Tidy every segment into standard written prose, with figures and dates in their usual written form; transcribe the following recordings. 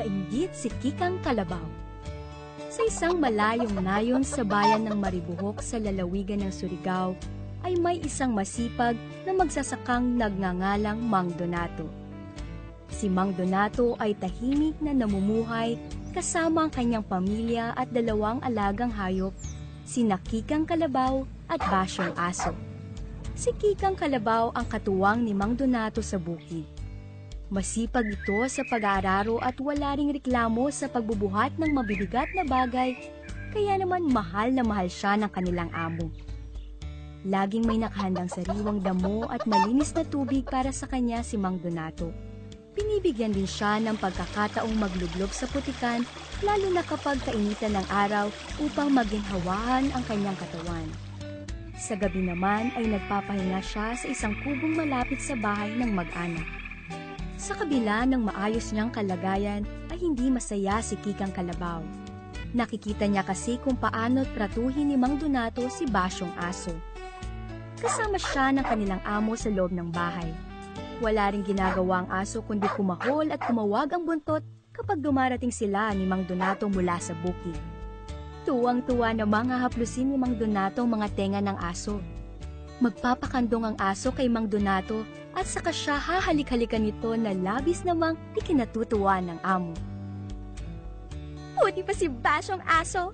Mainggit si Kikang Kalabaw. Sa isang malayong nayon sa bayan ng Maribohok sa lalawigan ng Surigao, ay may isang masipag na magsasakang nagngangalang Mang Donato. Si Mang Donato ay tahimik na namumuhay kasama ang kanyang pamilya at dalawang alagang hayop, sina Kikang Kalabaw at Basyong Aso. Si Kikang Kalabaw ang katuwang ni Mang Donato sa bukid. Masipag ito sa pag-aararo at wala ring reklamo sa pagbubuhat ng mabibigat na bagay, kaya naman mahal na mahal siya ng kanilang amo. Laging may nakahandang sariwang damo at malinis na tubig para sa kanya si Mang Donato. Binibigyan din siya ng pagkakataong maglublob sa putikan, lalo na kapag kainitan ng araw upang maginhawahan ang kanyang katawan. Sa gabi naman ay nagpapahinga siya sa isang kubong malapit sa bahay ng mag-anak. Sa kabila ng maayos niyang kalagayan ay hindi masaya si Kikang Kalabaw. Nakikita niya kasi kung paano tratuhin ni Mang Donato si Basyong Aso. Kasama siya ng kanilang amo sa loob ng bahay. Wala ring ginagawa ang aso kundi kumahol at kumawag ang buntot kapag dumarating sila ni Mang Donato mula sa bukid. Tuwang-tuwa namang hahaplusin ni Mang Donato ang mga tenga ng aso. Magpapakandong ang aso kay Mang Donato at saka siya hahalik-halikan nito na labis namang ikinatutuwa ng amo. Puti pa si Basyong Aso!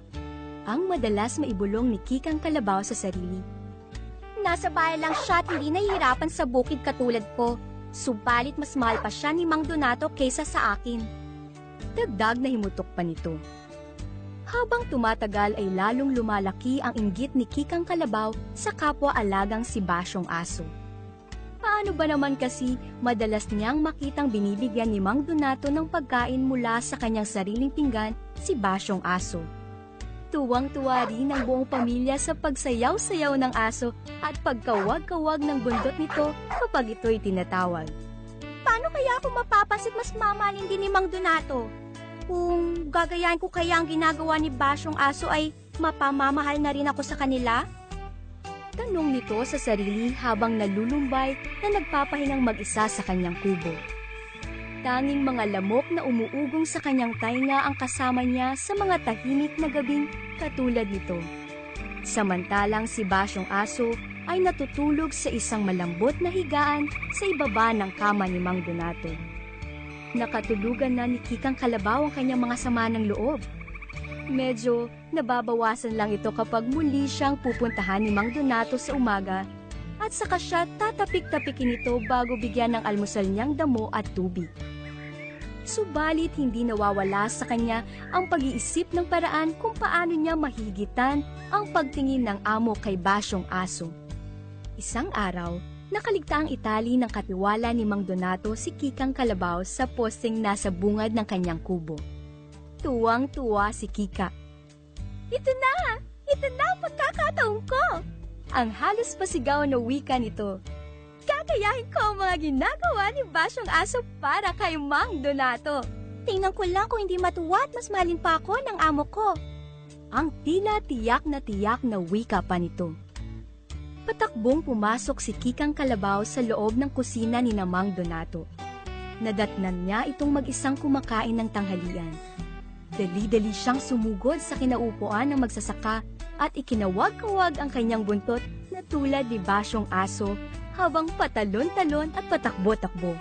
Ang madalas maibulong ni Kikang Kalabaw sa sarili. Nasa bahay lang siya at hindi nahihirapan sa bukid katulad ko. Subalit mas mahal pa siya ni Mang Donato kaysa sa akin. Dagdag na himutok pa nito. Habang tumatagal ay lalong lumalaki ang inggit ni Kikang Kalabaw sa kapwa-alagang si Basyong Aso. Paano ba naman kasi madalas niyang makitang binibigyan ni Mang Donato ng pagkain mula sa kanyang sariling pinggan si Basyong Aso. Tuwang-tuwa rin ang buong pamilya sa pagsayaw-sayaw ng aso at pagkawag-kawag ng bundot nito kapag ito'y tinatawag. Paano kaya ako mapapansin mas mamahalin din ni Mang Donato? Kung gagayahin ko kaya ang ginagawa ni Basyong Aso ay mapamamahal na rin ako sa kanila? Tanong nito sa sarili habang nalulumbay na nagpapahingang mag-isa sa kanyang kubo. Tanging mga lamok na umuugong sa kanyang tainga ang kasama niya sa mga tahimik na gabing katulad nito. Samantalang si Basyong Aso ay natutulog sa isang malambot na higaan sa ibaba ng kama ni Mang Donato. Nakatulugan na ni Kikang Kalabaw ang kanyang mga sama ng loob. Medyo nababawasan lang ito kapag muli siyang pupuntahan ni Mang Donato sa umaga at saka siya tatapik-tapikin ito bago bigyan ng almusal niyang damo at tubig. Subalit hindi nawawala sa kanya ang pag-iisip ng paraan kung paano niya mahigitan ang pagtingin ng amo kay Basyong Aso. Isang araw, nakaligtaang itali ng katiwala ni Mang Donato si Kikang Kalabaw sa posting nasa bungad ng kanyang kubo. Tuwang-tuwa si Kika. Ito na! Ito na ang pagkakataon ko! Ang halos pasigaw na wika nito. Kakayahin ko ang mga ginagawa ni Basyong Aso para kay Mang Donato. Tingnan ko lang kung hindi matuwa at mas mahalin pa ako ng amo ko. Ang tila tiyak na wika pa nito. Patakbong pumasok si Kikang Kalabaw sa loob ng kusina ni Mang Donato. Nadatnan niya itong mag-isang kumakain ng tanghalian. Dali-dali siyang sumugod sa kinaupuan ng magsasaka at ikinawag-kawag ang kanyang buntot na tulad ni Basyong Aso habang patalon-talon at patakbo-takbo.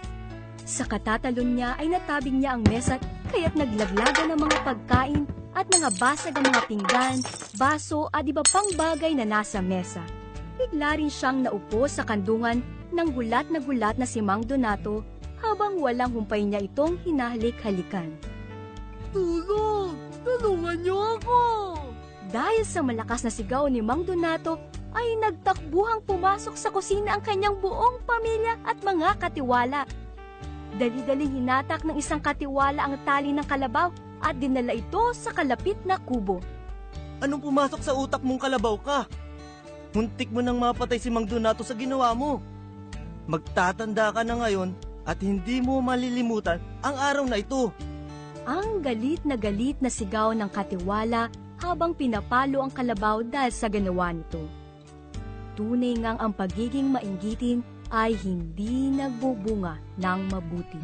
Sa katatalon niya ay natabing niya ang mesa kaya't naglaglagan ng mga pagkain at mga basag ang mga pinggan, baso at iba pang bagay na nasa mesa. Bigla rin siyang naupo sa kandungan ng gulat na si Mang Donato habang walang humpay niya itong hinahalik-halikan. Tulong! Tulungan niyo ako! Dahil sa malakas na sigaw ni Mang Donato, ay nagtakbuhang pumasok sa kusina ang kanyang buong pamilya at mga katiwala. Dali-daling hinatak ng isang katiwala ang tali ng kalabaw at dinala ito sa kalapit na kubo. Anong pumasok sa utak mong kalabaw ka? Muntik mo nang mapatay si Mang Donato sa ginawa mo. Magtatanda ka na ngayon at hindi mo malilimutan ang araw na ito. Ang galit na sigaw ng katiwala habang pinapalo ang kalabaw dahil sa ginawa nito. Tunay ngang ang pagiging mainggitin ay hindi nagbubunga ng mabuti.